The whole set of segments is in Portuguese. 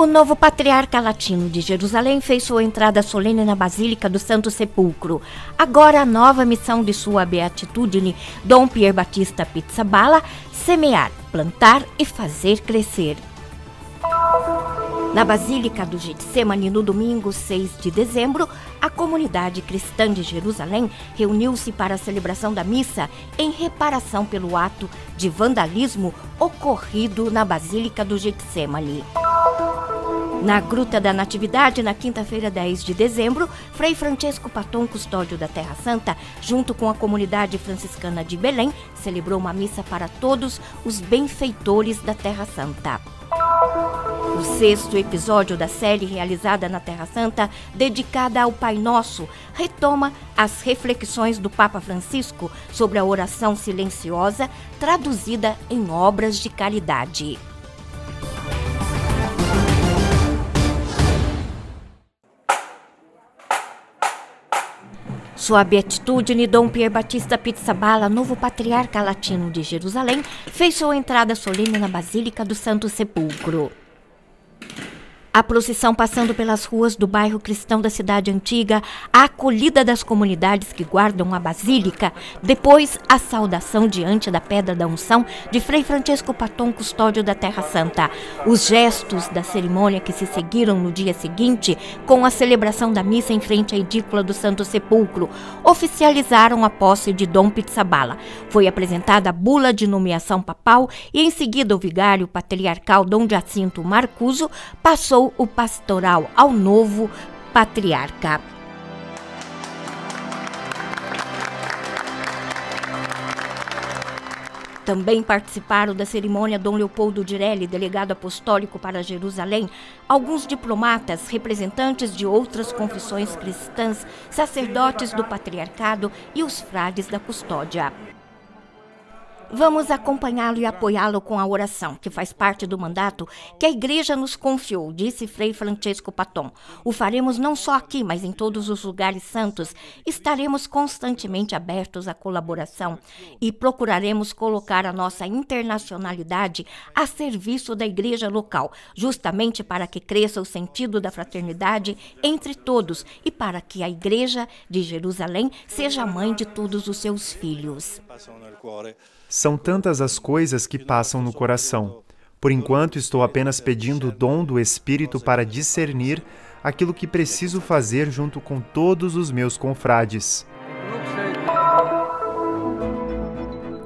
O novo patriarca latino de Jerusalém fez sua entrada solene na Basílica do Santo Sepulcro. Agora a nova missão de sua beatitudine, Dom Pier Battista Pizzaballa, semear, plantar e fazer crescer. Na Basílica do Getsemane, no domingo 6 de dezembro, a comunidade cristã de Jerusalém reuniu-se para a celebração da missa em reparação pelo ato de vandalismo ocorrido na Basílica do Getsemane. Na Gruta da Natividade, na quinta-feira 10 de dezembro, Frei Francesco Paton, custódio da Terra Santa, junto com a comunidade franciscana de Belém, celebrou uma missa para todos os benfeitores da Terra Santa. O sexto episódio da série realizada na Terra Santa, dedicada ao Pai Nosso, retoma as reflexões do Papa Francisco sobre a oração silenciosa, traduzida em obras de caridade. Sua Beatitudine Dom Pier Battista Pizzaballa, novo patriarca latino de Jerusalém, fez sua entrada solene na Basílica do Santo Sepulcro. A procissão passando pelas ruas do bairro cristão da cidade antiga, a acolhida das comunidades que guardam a basílica, depois a saudação diante da Pedra da Unção de Frei Francesco Paton, custódio da Terra Santa. Os gestos da cerimônia que se seguiram no dia seguinte, com a celebração da missa em frente à edícula do Santo Sepulcro, oficializaram a posse de Dom Pizzaballa. Foi apresentada a bula de nomeação papal e em seguida o vigário patriarcal Dom Jacinto Marcuso passou o pastoral ao novo patriarca. Também participaram da cerimônia Dom Leopoldo Direlli, delegado apostólico para Jerusalém, alguns diplomatas, representantes de outras confissões cristãs, sacerdotes do patriarcado e os frades da custódia. Vamos acompanhá-lo e apoiá-lo com a oração, que faz parte do mandato que a Igreja nos confiou, disse Frei Francesco Paton. O faremos não só aqui, mas em todos os lugares santos. Estaremos constantemente abertos à colaboração e procuraremos colocar a nossa internacionalidade a serviço da Igreja local, justamente para que cresça o sentido da fraternidade entre todos e para que a Igreja de Jerusalém seja a mãe de todos os seus filhos. São tantas as coisas que passam no coração. Por enquanto, estou apenas pedindo o dom do Espírito para discernir aquilo que preciso fazer junto com todos os meus confrades.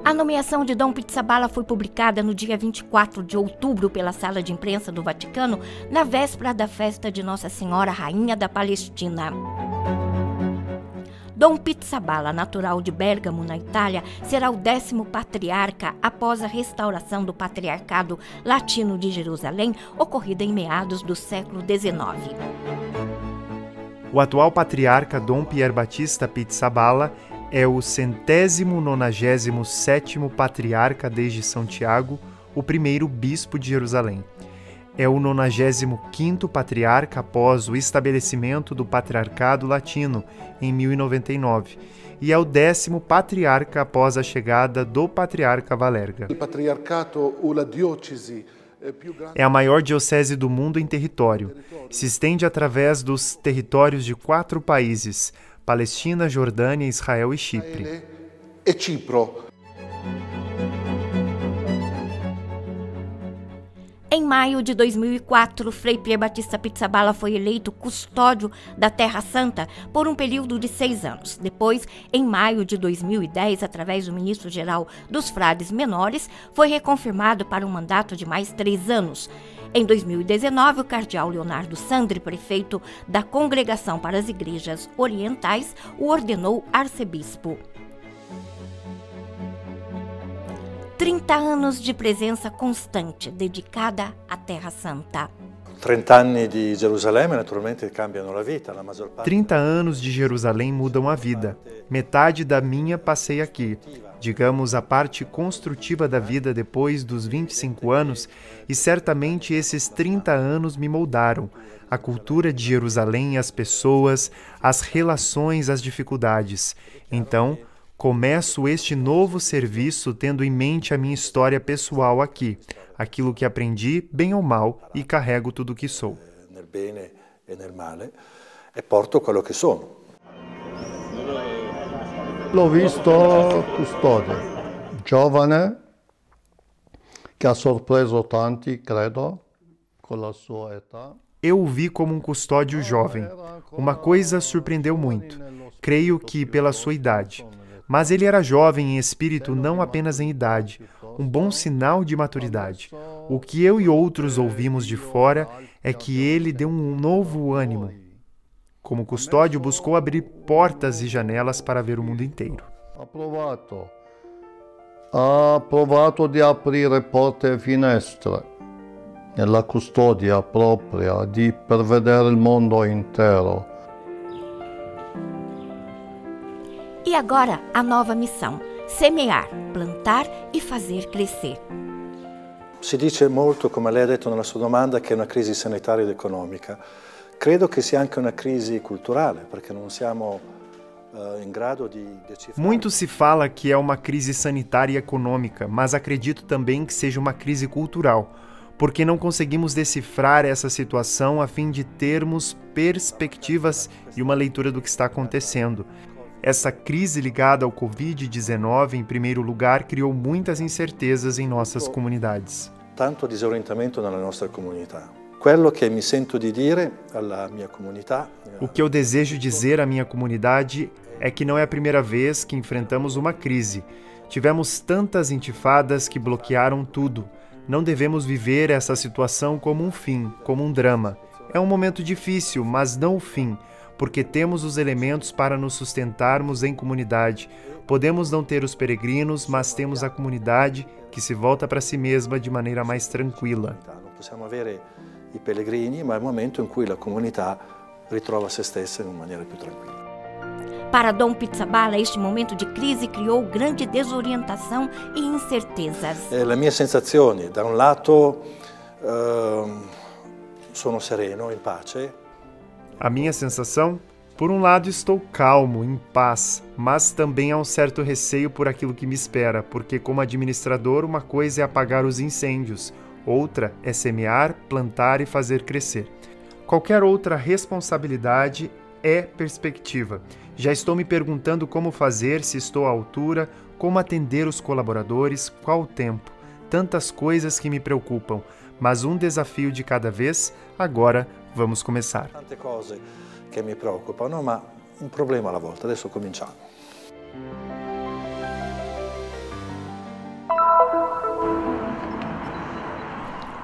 A nomeação de Dom Pizzaballa foi publicada no dia 24 de outubro pela Sala de Imprensa do Vaticano, na véspera da festa de Nossa Senhora Rainha da Palestina. Dom Pizzaballa, natural de Bérgamo, na Itália, será o 10º patriarca após a restauração do Patriarcado Latino de Jerusalém, ocorrida em meados do século XIX. O atual patriarca Dom Pier Battista Pizzaballa é o 197º patriarca desde São Tiago, o primeiro bispo de Jerusalém. É o 95º patriarca após o estabelecimento do Patriarcado Latino, em 1099, e é o 10º patriarca após a chegada do Patriarca Valerga. É a maior diocese do mundo em território. Se estende através dos territórios de 4 países: Palestina, Jordânia, Israel e Chipre. Em maio de 2004, Frei Pier Battista Pizzaballa foi eleito custódio da Terra Santa por um período de 6 anos. Depois, em maio de 2010, através do ministro-geral dos frades menores, foi reconfirmado para um mandato de mais 3 anos. Em 2019, o cardeal Leonardo Sandri, prefeito da Congregação para as Igrejas Orientais, o ordenou arcebispo. 30 anos de presença constante, dedicada à Terra Santa. 30 anos de Jerusalém, naturalmente, cambiano a vida. 30 anos de Jerusalém mudam a vida. Metade da minha passei aqui. Digamos, a parte construtiva da vida depois dos 25 anos, e certamente esses 30 anos me moldaram. A cultura de Jerusalém, as pessoas, as relações, as dificuldades. Então, Começo este novo serviço tendo em mente a minha história pessoal aqui, aquilo que aprendi, bem ou mal, e carrego tudo o que sou. Nel bene e nel male, e porto quello che sono. L'ho visto custode, giovane, che ha sorpreso tanti, credo, con la sua età. Eu o vi como um custódio jovem. Uma coisa surpreendeu muito. Creio que pela sua idade. Mas ele era jovem em espírito, não apenas em idade. Um bom sinal de maturidade. O que eu e outros ouvimos de fora é que ele deu um novo ânimo. Como custódio, buscou abrir portas e janelas para ver o mundo inteiro. Ha provato di aprire porte e finestre nella custodia propria, per vedere il mondo intero. E agora a nova missão: semear, plantar e fazer crescer. Si dice molto, come lei ha detto nella sua domanda, che è una crisi sanitaria ed economica. Credo che sia anche una crisi culturale, perché non siamo in grado di decifrare. Muito se fala que é uma crise sanitária e econômica, mas acredito também que seja uma crise cultural, porque não conseguimos decifrar essa situação a fim de termos perspectivas e uma leitura do que está acontecendo. Essa crise ligada ao Covid-19, em primeiro lugar, criou muitas incertezas em nossas comunidades. Tanto disorientamento nella nostra comunità. Quello che mi sento di dire alla mia comunità. O que eu desejo dizer à minha comunidade é que não é a primeira vez que enfrentamos uma crise. Tivemos tantas intifadas que bloquearam tudo. Não devemos viver essa situação como um fim, como um drama. É um momento difícil, mas não o fim, porque temos os elementos para nos sustentarmos em comunidade. Podemos não ter os peregrinos, mas temos a comunidade que se volta para si mesma de maneira mais tranquila. Non possiamo avere i pellegrini, ma è il momento in cui la comunità ritrova se stessa in maniera più tranquilla. Para Dom Pizzaballa, este momento de crise criou grande desorientação e incertezas. Le mie sensazioni, da un lato sono sereno, in pace. A minha sensação? Por um lado, estou calmo, em paz, mas também há um certo receio por aquilo que me espera, porque como administrador, uma coisa é apagar os incêndios, outra é semear, plantar e fazer crescer. Qualquer outra responsabilidade é perspectiva. Já estou me perguntando como fazer, se estou à altura, como atender os colaboradores, qual o tempo. Tantas coisas que me preocupam, mas um desafio de cada vez. Agora vamos começar. Tante cose che mi preoccupano, ma un problema alla volta. Adesso cominciamo.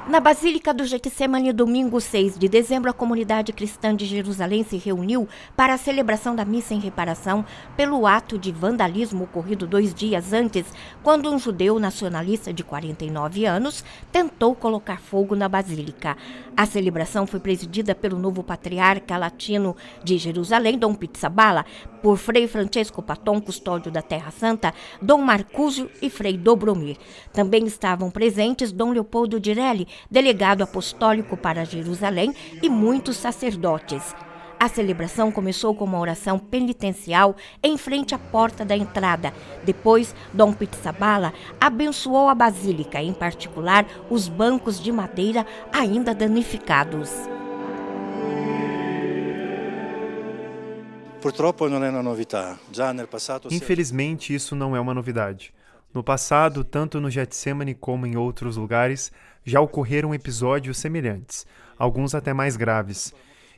Na Basílica do Getsemane, domingo 6 de dezembro, a comunidade cristã de Jerusalém se reuniu para a celebração da missa em reparação pelo ato de vandalismo ocorrido 2 dias antes, quando um judeu nacionalista de 49 anos tentou colocar fogo na Basílica. A celebração foi presidida pelo novo patriarca latino de Jerusalém, Dom Pizzaballa, por Frei Francesco Paton, custódio da Terra Santa, Dom Marcúzio e Frei Dobromir. Também estavam presentes Dom Leopoldo Girelli, delegado apostólico para Jerusalém, e muitos sacerdotes. A celebração começou com uma oração penitencial em frente à porta da entrada. Depois, Dom Pizzaballa abençoou a basílica, em particular os bancos de madeira ainda danificados. Infelizmente, isso não é uma novidade. No passado, tanto no Getsemane como em outros lugares, já ocorreram episódios semelhantes, alguns até mais graves.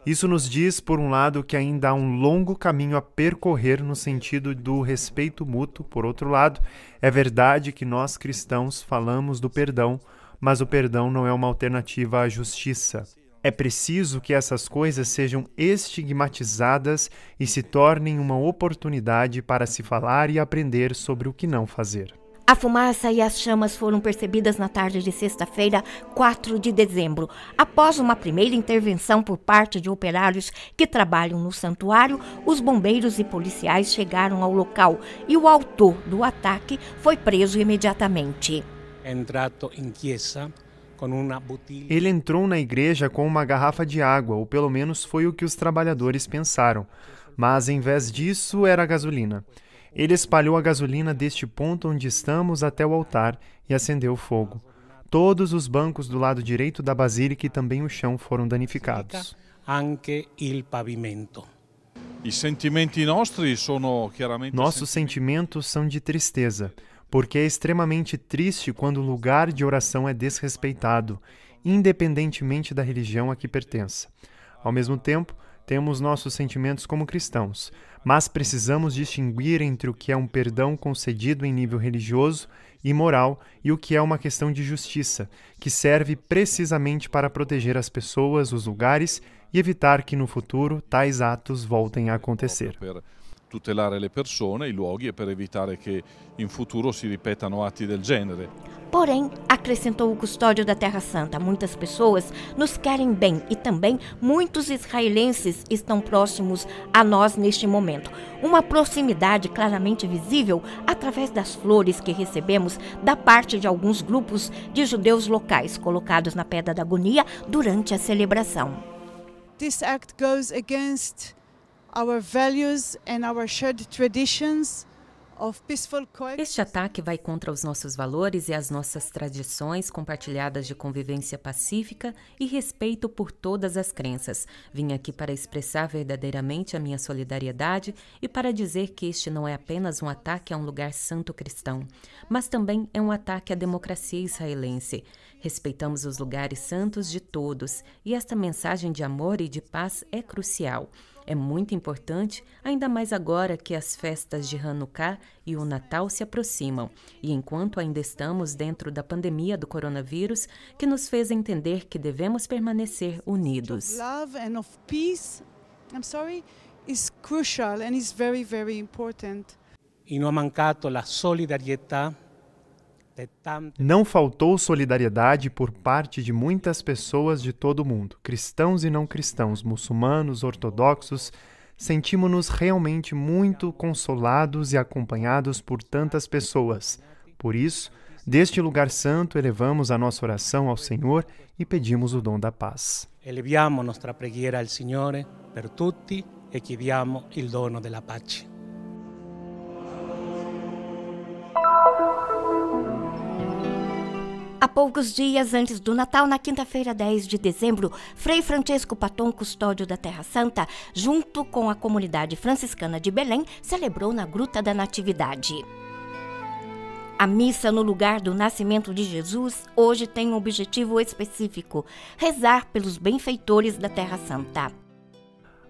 Isso nos diz, por um lado, que ainda há um longo caminho a percorrer no sentido do respeito mútuo. Por outro lado, é verdade que nós cristãos falamos do perdão, mas o perdão não é uma alternativa à justiça. É preciso que essas coisas sejam estigmatizadas e se tornem uma oportunidade para se falar e aprender sobre o que não fazer. A fumaça e as chamas foram percebidas na tarde de sexta-feira, 4 de dezembro. Após uma primeira intervenção por parte de operários que trabalham no santuário, os bombeiros e policiais chegaram ao local e o autor do ataque foi preso imediatamente. Ele entrou na igreja com uma garrafa de água, ou pelo menos foi o que os trabalhadores pensaram. Mas, em vez disso, era gasolina. Ele espalhou a gasolina deste ponto onde estamos até o altar e acendeu o fogo. Todos os bancos do lado direito da basílica e também o chão foram danificados. Anche il pavimento. Nossos sentimentos são de tristeza, porque é extremamente triste quando o lugar de oração é desrespeitado, independentemente da religião a que pertença. Ao mesmo tempo, temos nossos sentimentos como cristãos, mas precisamos distinguir entre o que é um perdão concedido em nível religioso e moral e o que é uma questão de justiça, que serve precisamente para proteger as pessoas, os lugares e evitar que no futuro tais atos voltem a acontecer. Tutelare le persone, i luoghi e per evitare che in futuro si ripetano atti del genere. Porém, acrescentou o custódio da Terra Santa, muitas pessoas nos querem bem e também muitos israelenses estão próximos a nós neste momento. Uma proximidade claramente visível através das flores que recebemos da parte de alguns grupos de judeus locais colocados na Pedra da Agonia durante a celebração. This act goes against our values and our shared traditions of peaceful coexistence. Este ataque vai contra os nossos valores e as nossas tradições compartilhadas de convivência pacífica e respeito por todas as crenças. Vim aqui para expressar verdadeiramente a minha solidariedade e para dizer que este não é apenas um ataque a um lugar santo cristão, mas também é um ataque à democracia israelense. Respeitamos os lugares santos de todos e esta mensagem de amor e de paz é crucial. É muito importante, ainda mais agora que as festas de Hanukkah e o Natal se aproximam, e enquanto ainda estamos dentro da pandemia do coronavírus, que nos fez entender que devemos permanecer unidos. Love and of peace, is crucial and is very, very important. E non ha mancato la solidarietà. Não faltou solidariedade por parte de muitas pessoas de todo o mundo, cristãos e não cristãos, muçulmanos, ortodoxos. Sentimos-nos realmente muito consolados e acompanhados por tantas pessoas. Por isso, deste lugar santo, elevamos a nossa oração ao Senhor e pedimos o dom da paz. Eleviamo nostra preghiera al Signore per tutti e chiediamo il dono della pace. Há poucos dias antes do Natal, na quinta-feira, 10 de dezembro, Frei Francesco Paton, custódio da Terra Santa, junto com a comunidade franciscana de Belém, celebrou na Gruta da Natividade. A missa no lugar do nascimento de Jesus hoje tem um objetivo específico: rezar pelos benfeitores da Terra Santa.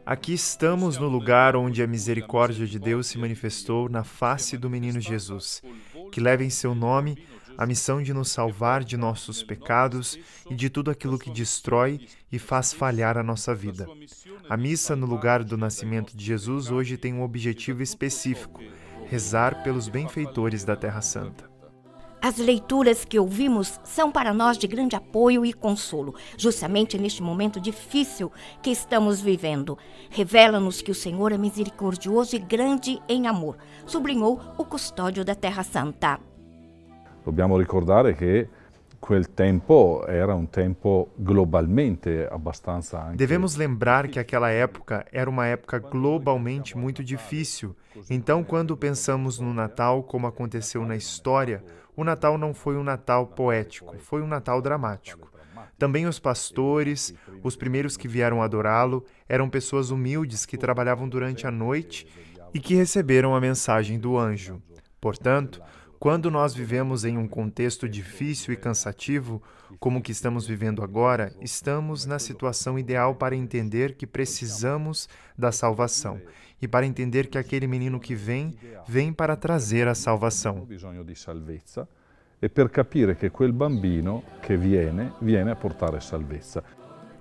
Aqui estamos no lugar onde a misericórdia de Deus se manifestou na face do menino Jesus, que leva em seu nome a missão de nos salvar de nossos pecados e de tudo aquilo que destrói e faz falhar a nossa vida. A missa no lugar do nascimento de Jesus hoje tem um objetivo específico: rezar pelos benfeitores da Terra Santa. As leituras que ouvimos são para nós de grande apoio e consolo, justamente neste momento difícil que estamos vivendo. Revela-nos que o Senhor é misericordioso e grande em amor, sublinhou o custódio da Terra Santa. Dobbiamo ricordare che quel tempo era un tempo globalmente abbastanza anche... Devemos lembrar que aquela época era uma época globalmente muito difícil. Então, quando pensamos no Natal, como aconteceu na história, o Natal não foi um Natal poético, foi um Natal dramático. Também os pastores, os primeiros que vieram adorá-lo, eram pessoas humildes que trabalhavam durante a noite e que receberam a mensagem do anjo. Portanto, quando nós vivemos em um contexto difícil e cansativo, como o que estamos vivendo agora, estamos na situação ideal para entender que precisamos da salvação e para entender que aquele menino que vem para trazer a salvação. E per capire che quel bambino che viene a portare salvezza.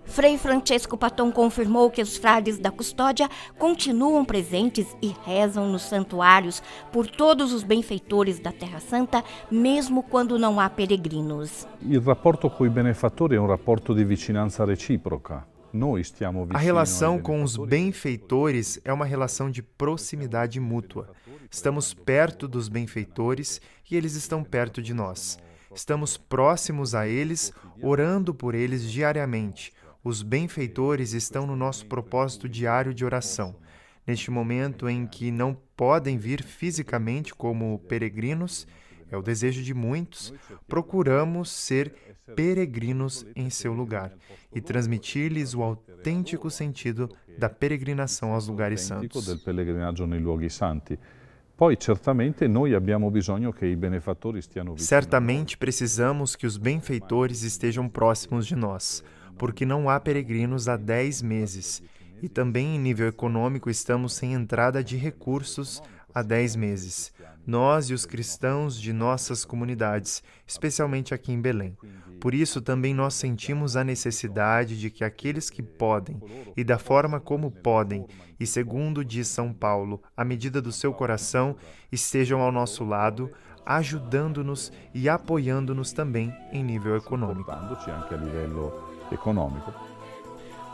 Frei Francesco Paton confirmou que os frades da custódia continuam presentes e rezam nos santuários por todos os benfeitores da Terra Santa, mesmo quando não há peregrinos. Il rapporto con i benefattori è un rapporto di vicinanza reciproca. A relação com os benfeitores é uma relação de proximidade mútua. Estamos perto dos benfeitores e eles estão perto de nós. Estamos próximos a eles, orando por eles diariamente. Os benfeitores estão no nosso propósito diário de oração. Neste momento em que não podem vir fisicamente como peregrinos, é o desejo de muitos, procuramos ser peregrinos em seu lugar e transmitir-lhes o autêntico sentido da peregrinação aos lugares santos. Certamente precisamos que os benfeitores estejam próximos de nós, porque não há peregrinos há 10 meses. E também em nível econômico estamos sem entrada de recursos há 10 meses. Nós e os cristãos de nossas comunidades, especialmente aqui em Belém. Por isso também nós sentimos a necessidade de que aqueles que podem, e da forma como podem, e segundo diz São Paulo, à medida do seu coração, estejam ao nosso lado, ajudando-nos e apoiando-nos também em nível econômico.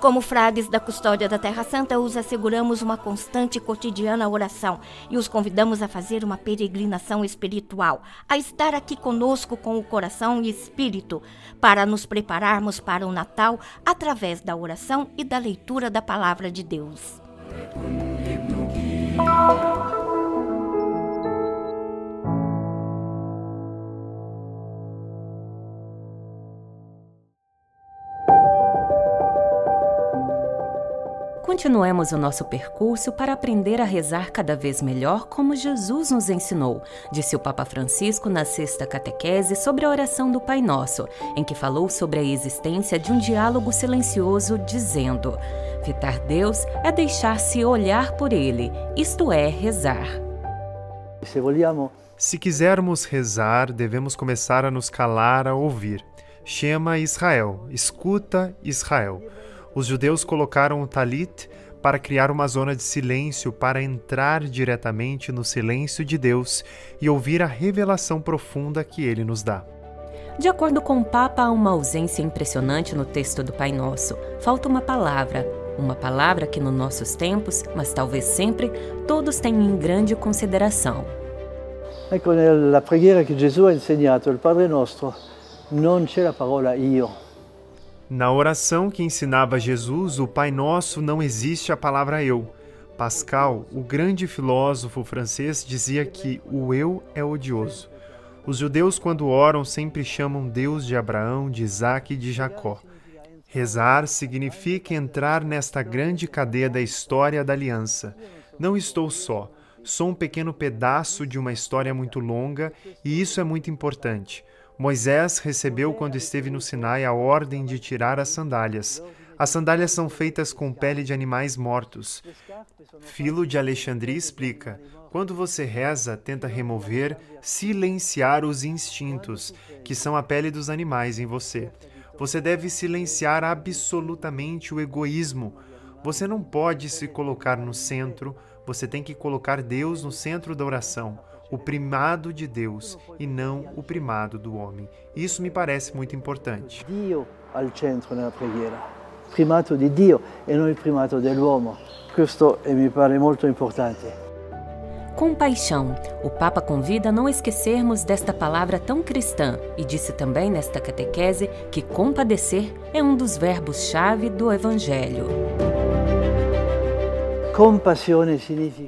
Como frades da Custódia da Terra Santa, os asseguramos uma constante e cotidiana oração e os convidamos a fazer uma peregrinação espiritual, a estar aqui conosco com o coração e espírito, para nos prepararmos para o Natal através da oração e da leitura da Palavra de Deus. Continuemos o nosso percurso para aprender a rezar cada vez melhor como Jesus nos ensinou, disse o Papa Francisco na sexta catequese sobre a oração do Pai Nosso, em que falou sobre a existência de um diálogo silencioso, dizendo: fitar Deus é deixar-se olhar por Ele, isto é, rezar. Se quisermos rezar, devemos começar a nos calar a ouvir. Shema Israel, escuta Israel. Os judeus colocaram o talit para criar uma zona de silêncio para entrar diretamente no silêncio de Deus e ouvir a revelação profunda que Ele nos dá. De acordo com o Papa, há uma ausência impressionante no texto do Pai Nosso. Falta uma palavra que nos nossos tempos, mas talvez sempre, todos têm em grande consideração. Ecco, nella preghiera che Gesù ha insegnato, il Padre Nostro, non c'è la parola io. Na oração que ensinava Jesus, o Pai Nosso, não existe a palavra eu. Pascal, o grande filósofo francês, dizia que o eu é odioso. Os judeus, quando oram, sempre chamam Deus de Abraão, de Isaac e de Jacó. Rezar significa entrar nesta grande cadeia da história da aliança. Não estou só, sou um pequeno pedaço de uma história muito longa e isso é muito importante. Moisés recebeu, quando esteve no Sinai, a ordem de tirar as sandálias. As sandálias são feitas com pele de animais mortos. Filo de Alexandria explica: quando você reza, tenta remover, silenciar os instintos, que são a pele dos animais em você. Você deve silenciar absolutamente o egoísmo. Você não pode se colocar no centro, você tem que colocar Deus no centro da oração. O primado de Deus e não o primado do homem. Isso me parece muito importante. Dio al centro nella preghiera. Primato di Dio e non il primato dell'uomo. Questo mi pare molto importante. Compaixão. O Papa convida a não esquecermos desta palavra tão cristã e disse também nesta catequese que compadecer é um dos verbos-chave do Evangelho.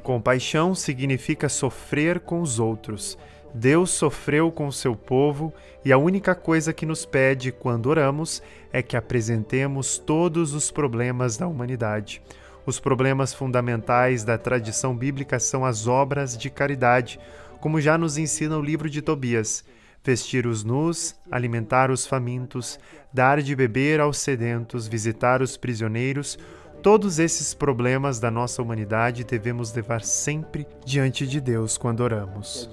Compaixão significa sofrer com os outros. Deus sofreu com o seu povo e a única coisa que nos pede quando oramos é que apresentemos todos os problemas da humanidade. Os problemas fundamentais da tradição bíblica são as obras de caridade, como já nos ensina o livro de Tobias: vestir os nus, alimentar os famintos, dar de beber aos sedentos, visitar os prisioneiros. Todos esses problemas da nossa humanidade devemos levar sempre diante de Deus quando oramos.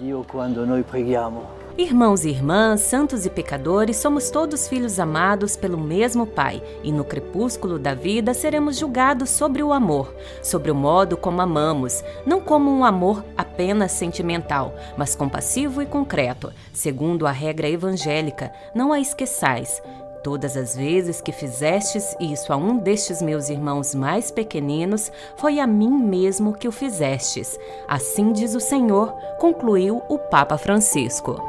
Irmãos e irmãs, santos e pecadores, somos todos filhos amados pelo mesmo Pai, e no crepúsculo da vida seremos julgados sobre o amor, sobre o modo como amamos, não como um amor apenas sentimental, mas compassivo e concreto, segundo a regra evangélica: não a esqueçais. Todas as vezes que fizestes isso a um destes meus irmãos mais pequeninos, foi a mim mesmo que o fizestes. Assim diz o Senhor, concluiu o Papa Francisco.